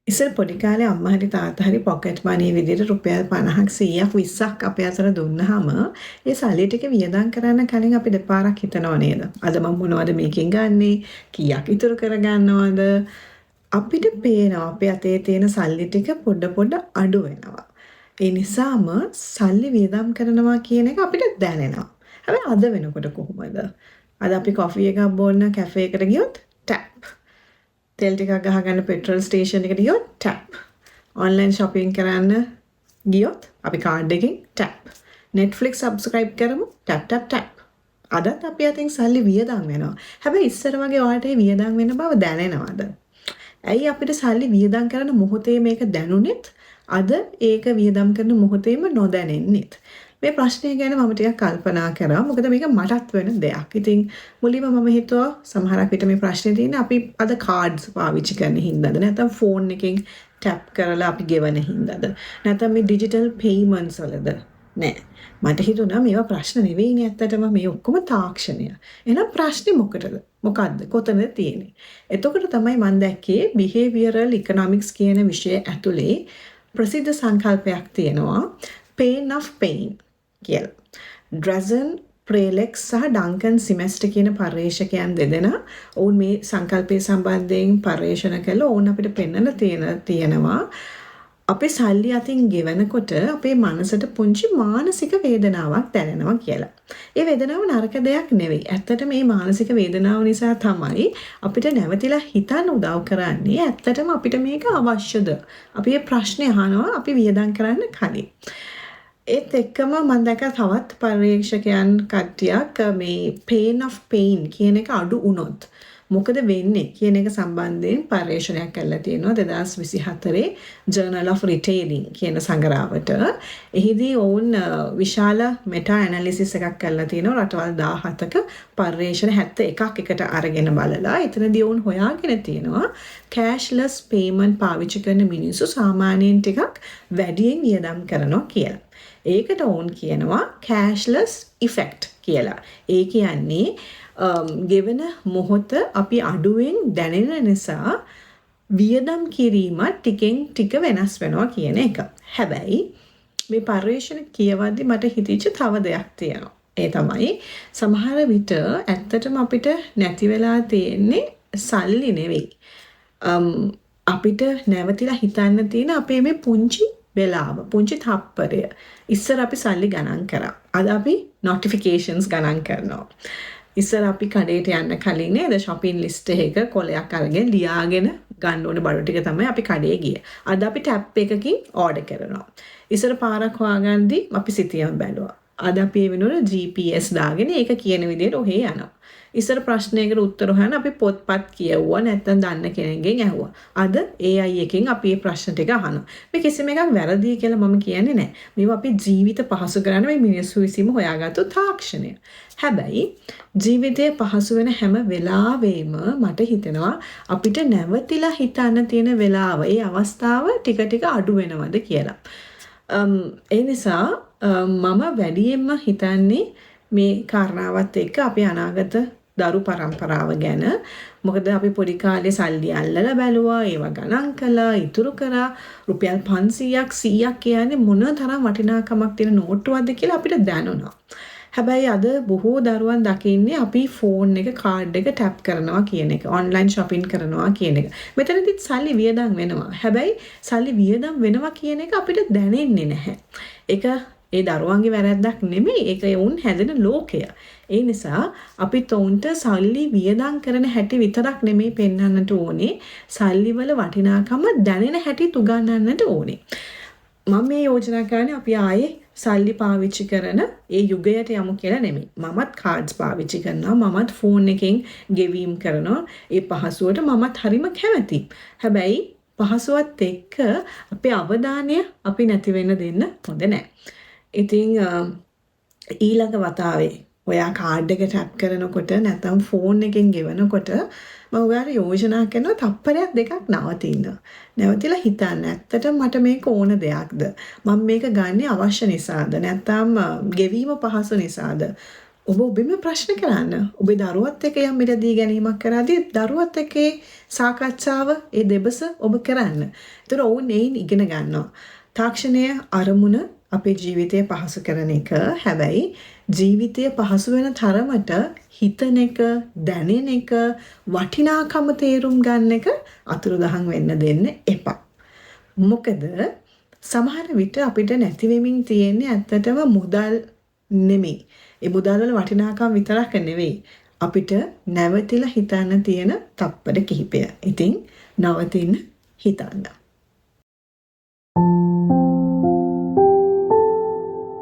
ඉස්සර පොඩි කාලේ අම්මා හරි තාත්තා හරි පොකට් මනි විදිහට රුපියල් 50ක් 100ක් 20ක් අපේ අතට දුන්නාම ඒ සල්ලි ටික වියදම් කරන්න කලින් අපි දෙපාරක් හිතනව නේද? අද මම මොනවද මේකෙන් ගන්නෙ? කීයක් ඉතුරු කරගන්නවද? අපිට පේනවා අපේ අතේ තියෙන සල්ලි ටික පොඩ අඩු වෙනවා. ඒ නිසාම සල්ලි වියදම් කරනවා කියන එක අපිට දැනෙනවා. හැබැයි අද වෙනකොට කොහොමද? අද අපි කොෆි එකක් බොන්න කැෆේ එකට ගියොත් ටැප්. තෙල් ටිකක් ගහගන්න පෙට්‍රල් ස්ටේෂන් එකට ගියොත් ටැප්. ඔන්ලයින් shopping කරන්න ගියොත් අපි කාඩ් එකෙන් ටැප්. Netflix subscribe කරමු ටැප්. අදත් අපි අතින් සල්ලි වියදම් වෙනවා. හැබැයි ඉස්සර වගේ ඔයාලට ඒ වියදම් වෙන බව දැනෙනවද? ඇයි අපිට සල්ලි වියදම් කරන මොහොතේ මේක දැනුනෙත් අද ඒක වියදම් කරන මොහොතේම නොදැනෙන්නෙත්? මේ ප්‍රශ්නය ගැන මම ටිකක් කල්පනා කරා. මොකද මේක මටත් වෙන දෙයක්. ඉතින් මුලින්ම මම හිතුවා සමහරක් විට මේ ප්‍රශ්නේ තියෙන්නේ අපි අද කාඩ්ස් පාවිච්චි කරන හින්දාද නැත්නම් ෆෝන් එකෙන් ටැප් කරලා අපි ගෙවන හින්දාද නැත්නම් මේ ඩිජිටල් පේමන්ට්ස් වලද? නෑ. මට හිතුණා මේවා ප්‍රශ්න නෙවෙයිනේ ඇත්තටම මේ ඔක්කොම තාක්ෂණය. එහෙනම් ප්‍රශ්නේ මොකටද? මොකද්ද? කොතනද තියෙන්නේ? එතකොට තමයි මම දැක්කේ behavioral economics කියන විෂය ඇතුලේ ප්‍රසිද්ධ සංකල්පයක් තියෙනවා pain of pain කියලා. ඩ්‍රැසන් ප්‍රේලෙක්ස් සහ ඩංකන් සිමෙස්ටර් කියන පර්යේෂකයන් දෙදෙනා ඔවුන් මේ සංකල්පය සම්බන්ධයෙන් පර්යේෂණ කළා. ඔවුන් අපිට පෙන්වන්න තියෙනවා අපේ සල්ලි අතින් ගෙවනකොට අපේ මනසට පුංචි මානසික වේදනාවක් දැනෙනවා කියලා. ඒ වේදනාව නරක දෙයක් නෙවෙයි. ඇත්තට මේ මානසික වේදනාව නිසා තමයි අපිට නැවතිලා හිතන්න උදව් කරන්නේ. ඇත්තටම අපිට මේක අවශ්‍යද? අපි මේ ප්‍රශ්නේ අහනවා අපි වියදම් කරන්න කලින්. ඒත් එක්කම මම දැක්ක තවත් පර්යේෂකයන් කට්ටියක් මේ pain of pain කියන එක අඩු වුණොත් මොකද වෙන්නේ කියන එක සම්බන්ධයෙන් පර්යේෂණයක් කරලා තියෙනවා 2024 Journal of Retailing කියන සංග්‍රහවට. එහිදී ඔවුන් විශාල මෙටා ඇනලිසිස් එකක් කරලා තියෙනවා රටවල් 17ක පර්යේෂණ 71ක් එකට අරගෙන බලලා. එතනදී ඔවුන් හොයාගෙන තියෙනවා cashless payment පාවිච්චි කරන මිනිස්සු සාමාන්‍යයෙන් ටිකක් වැඩියෙන් වියදම් කරනවා කියලා. ඒකට ඔවුන් කියනවා cashless effect කියලා. ඒ කියන්නේ ගෙවන මොහොත අපි අඩුවෙන් දැනෙන නිසා වියදම් කිරීම ටිකෙන් ටික වෙනස් වෙනවා කියන එක. හැබැයි මේ පර්යේෂණ කියවද්දි මට හිතෙච්ච තව දෙයක් තියෙනවා. ඒ තමයි සමහර විට ඇත්තටම අපිට නැති වෙලා තියෙන්නේ සල්ලි නෙවෙයි. අපිට නැවතිලා හිතන්න තියෙන අපේ මේ පුංචි වෙලාව, පුංචි තප්පරය. ඉස්සර අපි සල්ලි ගණන් කරා. අද අපි notifications ගණන් කරනවා. ඉස්සර අපි කඩේට යන්න කලින් නේද shopping list එකක කොලයක් අරගෙන ලියාගෙන ගන්න ඕන බඩු ටික තමයි අපි කඩේ ගියේ. අද අපි ටැප් එකකින් ඕඩර් කරනවා. ඉස්සර පාරක් හොයාගන්නදී අපි සිතියම බැලුවා. අද අපි ඒ වෙනුවට GPS දාගෙන ඒක කියන විදිහට ඔහේ යනවා. ඉස්සර ප්‍රශ්නයකට උත්තර හොයන්න අපි පොත්පත් කියවුවා නැත්නම් දන්න කෙනෙක්ගෙන් ඇහුවා. අද AI එකෙන් අපි මේ ප්‍රශ්න ටික අහනවා. මේ කිසිම එකක් වැරදි කියලා මම කියන්නේ නැහැ. මේවා අපි ජීවිත පහසු කරන්න මේ මිනිස්සු විසින්ම හොයාගත්තු තාක්ෂණය. හැබැයි ජීවිතය පහසු වෙන හැම වෙලාවෙම මට හිතෙනවා අපිට නැවතිලා හිතන්න තියෙන වෙලාව, ඒ අවස්ථාව ටික ටික අඩු වෙනවද කියලා. ඒ නිසා මම වැඩියෙන්ම හිතන්නේ මේ කාරණාවත් එක්ක අපි අනාගත දරු පරම්පරාව ගැන. මොකද අපි පොඩි කාලේ සල්ලි අල්ලලා බැලුවා, ඒවා ගණන් කළා, ඉතුරු කරා. රුපියල් 500ක් 100ක් කියන්නේ මොන තරම් වටිනාකමක් තියෙන නෝට්ටුවක්ද කියලා අපිට දැනුණා. හැබැයි අද බොහෝ දරුවන් දකින්නේ අපි ෆෝන් එක කාඩ් එක ටැප් කරනවා කියන එක, ඔන්ලයින් shopping කරනවා කියන එක. මෙතනදිත් සල්ලි වියදම් වෙනවා. හැබැයි සල්ලි වියදම් වෙනවා කියන එක අපිට දැනෙන්නේ නැහැ. ඒක ඒ දරුවන්ගේ වැරැද්දක් නෙමෙයි. ඒක උන් හැදෙන ලෝකය. ඒ නිසා අපිත් උන්ට සල්ලි වියදම් කරන හැටි විතරක් නෙමෙයි පෙන්වන්නට ඕනේ. සල්ලි වල වටිනාකම දැනෙන හැටි උගන්වන්නට ඕනේ. මම මේ යෝජනා කරන්නේ අපි ආයේ සල්ලි පාවිච්චි කරන ඒ යුගයට යමු කියලා නෙමෙයි. මමත් කාඩ්ස් පාවිච්චි කරනවා. මමත් ෆෝන් එකෙන් ගෙවීම් කරනවා. ඒ පහසුවට මමත් හරිම කැමතියි. හැබැයි පහසුවත් එක්ක අපේ අවධානය අපි නැති වෙන්න දෙන්න හොඳ නැහැ. ඉතින් ඊළඟ වතාවේ ඔයා කාඩ් එක ටැප් කරනකොට නැත්නම් ෆෝන් එකෙන් ගෙවනකොට මම ඔයාලට යෝජනා කරනවා තප්පරයක් දෙකක් නවතින්න. නැවතිලා හිතන්න ඇත්තටම මට මේක ඕන දෙයක්ද? මම මේක ගන්නේ අවශ්‍ය නිසාද? නැත්නම් ගෙවීම පහසු නිසාද? ඔබ ඔබෙම ප්‍රශ්න කරන්න. ඔබේ දරුවත් එක්ක යම් මිලදී ගැනීමක් කරද්දී දරුවත් එක්ක සාකච්ඡාව ඒ දෙබස ඔබ කරන්න. ඒතර ඔවුන් එයින් ඉගෙන ගන්නවා. තාක්ෂණය අරමුණ අපේ ජීවිතය පහසු කරන එක. හැබැයි ජීවිතය පහසු වෙන තරමට හිතන එක, දැනෙන එක, වටිනාකම තේරුම් ගන්න එක අතුරුදහන් වෙන්න දෙන්න එපා. මොකද සමහර විට අපිට නැති වෙමින් තියෙන්නේ ඇත්තටම මුදල් නෙමෙයි. ඒ මුදල් වල වටිනාකම් විතරක් නෙවෙයි. අපිට නැවතිලා හිතන්න තියෙන තප්පර කිහිපය. ඉතින් නවතින්න හිතන්න.